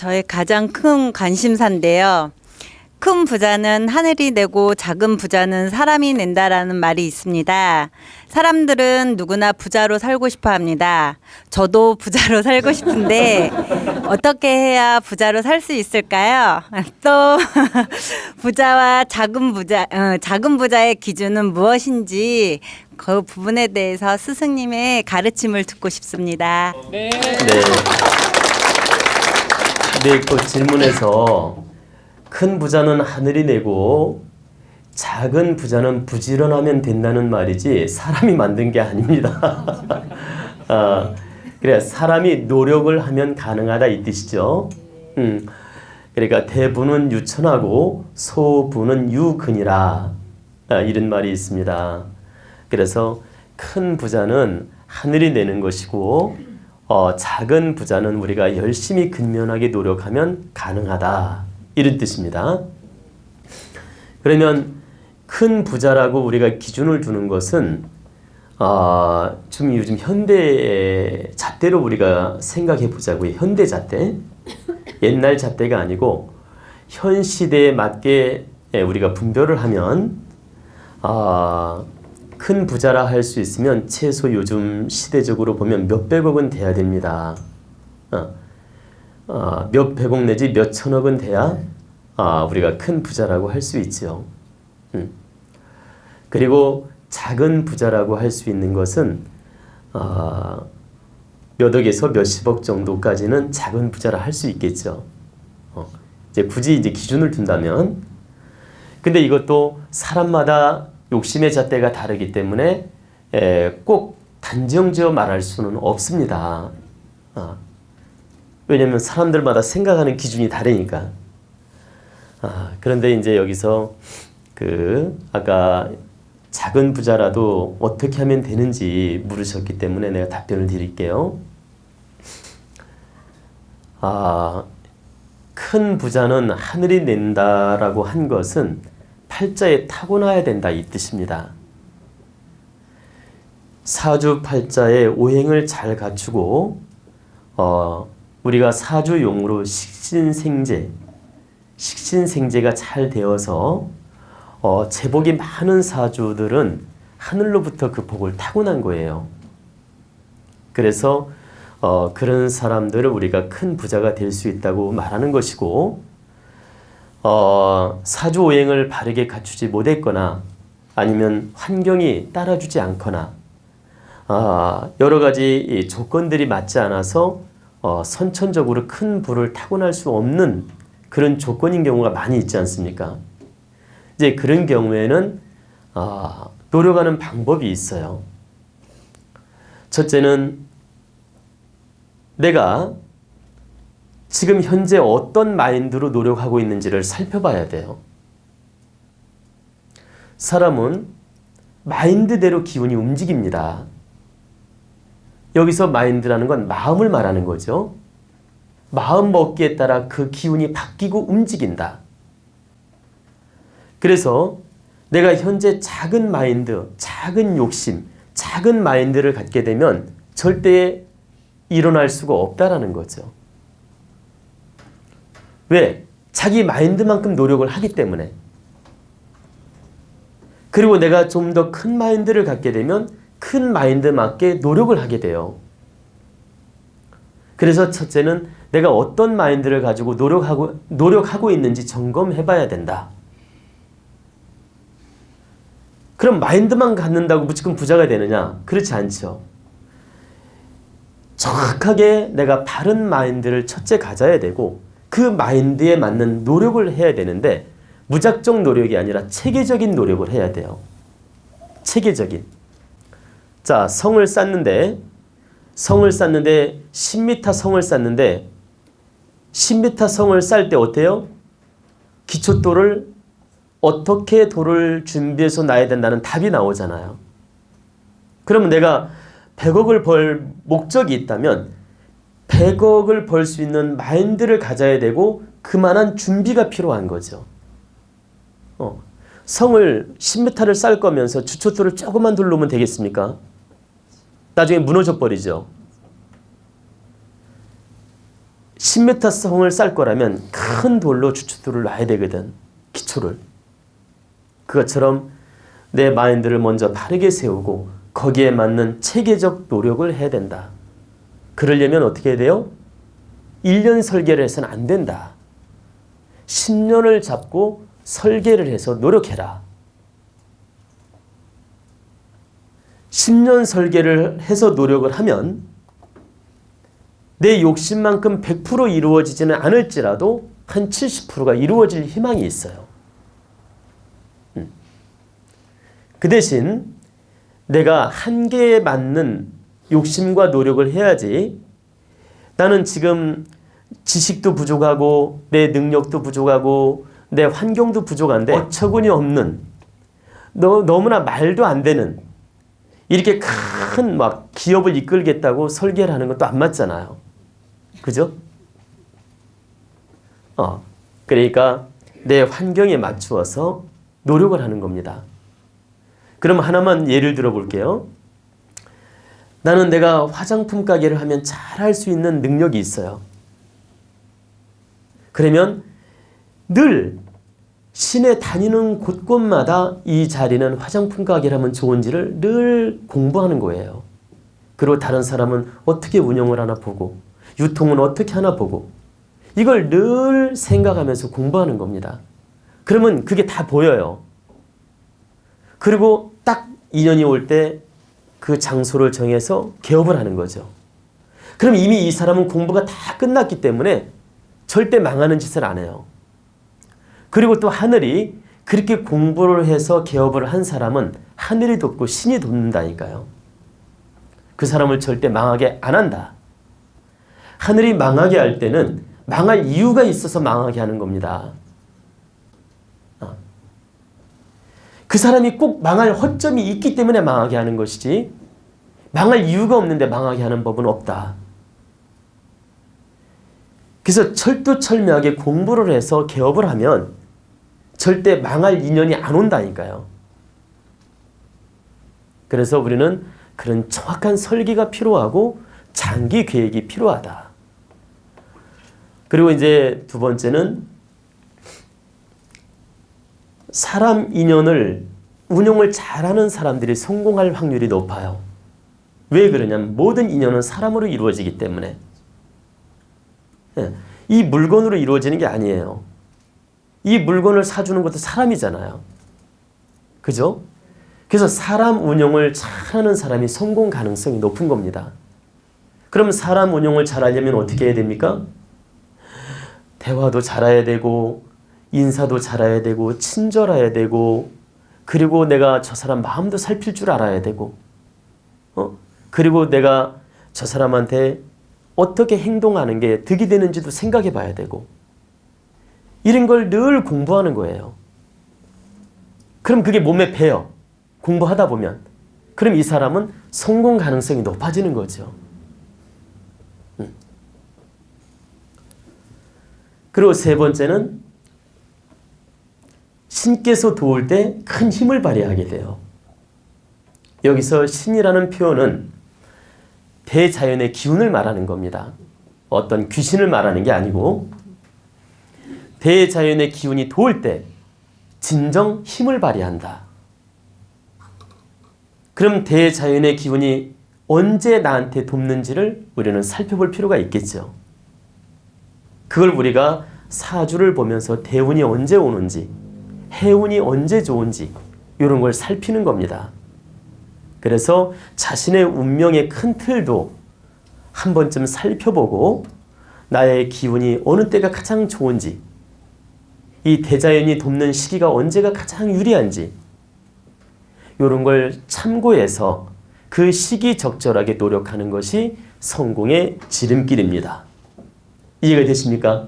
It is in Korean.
저의 가장 큰 관심사인데요. 큰 부자는 하늘이 내고 작은 부자는 사람이 낸다라는 말이 있습니다. 사람들은 누구나 부자로 살고 싶어 합니다. 저도 부자로 살고 싶은데 어떻게 해야 부자로 살 수 있을까요? 또 부자와 작은 부자의 기준은 무엇인지 그 부분에 대해서 스승님의 가르침을 듣고 싶습니다. 네. 그 질문에서 큰 부자는 하늘이 내고 작은 부자는 부지런하면 된다는 말이지 사람이 만든 게 아닙니다. 그래 사람이 노력을 하면 가능하다 이 뜻이죠. 그러니까 대부는 유천하고 소부는 유근이라 이런 말이 있습니다. 그래서 큰 부자는 하늘이 내는 것이고 작은 부자는 우리가 열심히 근면하게 노력하면 가능하다. 이런 뜻입니다. 그러면 큰 부자라고 우리가 기준을 두는 것은 좀 요즘 현대 잣대로 우리가 생각해 보자고요. 현대 잣대. 옛날 잣대가 아니고 현 시대에 맞게 우리가 분별을 하면 큰 부자라 할 수 있으면 최소 요즘 시대적으로 보면 몇백억은 돼야 됩니다. 몇백억 내지 몇천억은 돼야 우리가 큰 부자라고 할 수 있죠. 그리고 작은 부자라고 할 수 있는 것은 몇 억에서 몇십억 정도까지는 작은 부자라 할 수 있겠죠. 이제 굳이 이제 기준을 둔다면, 근데 이것도 사람마다 욕심의 잣대가 다르기 때문에 꼭 단정지어 말할 수는 없습니다. 왜냐하면 사람들마다 생각하는 기준이 다르니까. 그런데 이제 여기서 아까 작은 부자라도 어떻게 하면 되는지 물으셨기 때문에 내가 답변을 드릴게요. 큰 부자는 하늘이 낸다라고 한 것은 팔자에 타고나야 된다 이 뜻입니다. 사주팔자에 오행을 잘 갖추고 우리가 사주용으로 식신생재가 잘 되어서 재복이 많은 사주들은 하늘로부터 그 복을 타고난 거예요. 그래서 그런 사람들을 우리가 큰 부자가 될 수 있다고 말하는 것이고, 사주오행을 바르게 갖추지 못했거나 아니면 환경이 따라주지 않거나 여러 가지 조건들이 맞지 않아서 선천적으로 큰 부를 타고날 수 없는 그런 조건인 경우가 많이 있지 않습니까? 이제 그런 경우에는 노력하는 방법이 있어요. 첫째는 내가 지금 현재 어떤 마인드로 노력하고 있는지를 살펴봐야 돼요. 사람은 마인드대로 기운이 움직입니다. 여기서 마인드라는 건 마음을 말하는 거죠. 마음 먹기에 따라 그 기운이 바뀌고 움직인다. 그래서 내가 현재 작은 마인드, 작은 욕심, 작은 마인드를 갖게 되면 절대 일어날 수가 없다라는 거죠. 왜? 자기 마인드만큼 노력을 하기 때문에. 그리고 내가 좀 더 큰 마인드를 갖게 되면 큰 마인드 맞게 노력을 하게 돼요. 그래서 첫째는 내가 어떤 마인드를 가지고 노력하고 있는지 점검해 봐야 된다. 그럼 마인드만 갖는다고 무조건 부자가 되느냐? 그렇지 않죠. 정확하게 내가 바른 마인드를 첫째 가져야 되고 그 마인드에 맞는 노력을 해야 되는데 무작정 노력이 아니라 체계적인 노력을 해야 돼요. 체계적인. 자, 성을 쌓는데 10m 성을 쌓는데 10m 성을 쌓을 때 어때요? 기초돌을 어떻게 돌을 준비해서 놔야 된다는 답이 나오잖아요. 그러면 내가 100억을 벌 목적이 있다면 100억을 벌 수 있는 마인드를 가져야 되고 그만한 준비가 필요한 거죠. 성을 10m를 쌓을 거면서 주춧돌을 조금만 둘러오면 되겠습니까? 나중에 무너져 버리죠. 10m 성을 쌓을 거라면 큰 돌로 주춧돌을 놔야 되거든. 기초를. 그것처럼 내 마인드를 먼저 바르게 세우고 거기에 맞는 체계적 노력을 해야 된다. 그러려면 어떻게 해야 돼요? 1년 설계를 해서는 안 된다. 10년을 잡고 설계를 해서 노력해라. 10년 설계를 해서 노력을 하면 내 욕심만큼 100% 이루어지지는 않을지라도 한 70%가 이루어질 희망이 있어요. 그 대신 내가 한계에 맞는 욕심과 노력을 해야지 나는 지금 지식도 부족하고 내 능력도 부족하고 내 환경도 부족한데 어처구니 없는 너무나 말도 안 되는 이렇게 큰 막 기업을 이끌겠다고 설계를 하는 것도 안 맞잖아요. 그죠? 그러니까 내 환경에 맞추어서 노력을 하는 겁니다. 그럼 하나만 예를 들어 볼게요. 나는 내가 화장품 가게를 하면 잘할 수 있는 능력이 있어요. 그러면 늘 시내 다니는 곳곳마다 이 자리는 화장품 가게를 하면 좋은지를 늘 공부하는 거예요. 그리고 다른 사람은 어떻게 운영을 하나 보고 유통은 어떻게 하나 보고 이걸 늘 생각하면서 공부하는 겁니다. 그러면 그게 다 보여요. 그리고 딱 인연이 올 때 그 장소를 정해서 개업을 하는 거죠. 그럼 이미 이 사람은 공부가 다 끝났기 때문에 절대 망하는 짓을 안 해요. 그리고 또 하늘이 그렇게 공부를 해서 개업을 한 사람은 하늘이 돕고 신이 돕는다니까요. 그 사람을 절대 망하게 안 한다. 하늘이 망하게 할 때는 망할 이유가 있어서 망하게 하는 겁니다. 그 사람이 꼭 망할 허점이 있기 때문에 망하게 하는 것이지 망할 이유가 없는데 망하게 하는 법은 없다. 그래서 철두철미하게 공부를 해서 개업을 하면 절대 망할 인연이 안 온다니까요. 그래서 우리는 그런 정확한 설계가 필요하고 장기 계획이 필요하다. 그리고 이제 두 번째는 사람 인연을 운용을 잘하는 사람들이 성공할 확률이 높아요. 왜 그러냐면 모든 인연은 사람으로 이루어지기 때문에 이 물건으로 이루어지는 게 아니에요. 이 물건을 사주는 것도 사람이잖아요. 그죠? 그래서 사람 운용을 잘하는 사람이 성공 가능성이 높은 겁니다. 그럼 사람 운용을 잘하려면 어떻게 해야 됩니까? 대화도 잘해야 되고 인사도 잘해야 되고 친절해야 되고 그리고 내가 저 사람 마음도 살필 줄 알아야 되고 그리고 내가 저 사람한테 어떻게 행동하는 게 득이 되는지도 생각해 봐야 되고 이런 걸 늘 공부하는 거예요. 그럼 그게 몸에 배요. 공부하다 보면. 그럼 이 사람은 성공 가능성이 높아지는 거죠. 그리고 세 번째는 신께서 도울 때 큰 힘을 발휘하게 돼요. 여기서 신이라는 표현은 대자연의 기운을 말하는 겁니다. 어떤 귀신을 말하는 게 아니고 대자연의 기운이 도울 때 진정 힘을 발휘한다. 그럼 대자연의 기운이 언제 나한테 돕는지를 우리는 살펴볼 필요가 있겠죠. 그걸 우리가 사주를 보면서 대운이 언제 오는지 해운이 언제 좋은지 이런 걸 살피는 겁니다. 그래서 자신의 운명의 큰 틀도 한 번쯤 살펴보고 나의 기운이 어느 때가 가장 좋은지 이 대자연이 돕는 시기가 언제가 가장 유리한지 이런 걸 참고해서 그 시기적절하게 노력하는 것이 성공의 지름길입니다. 이해가 되십니까?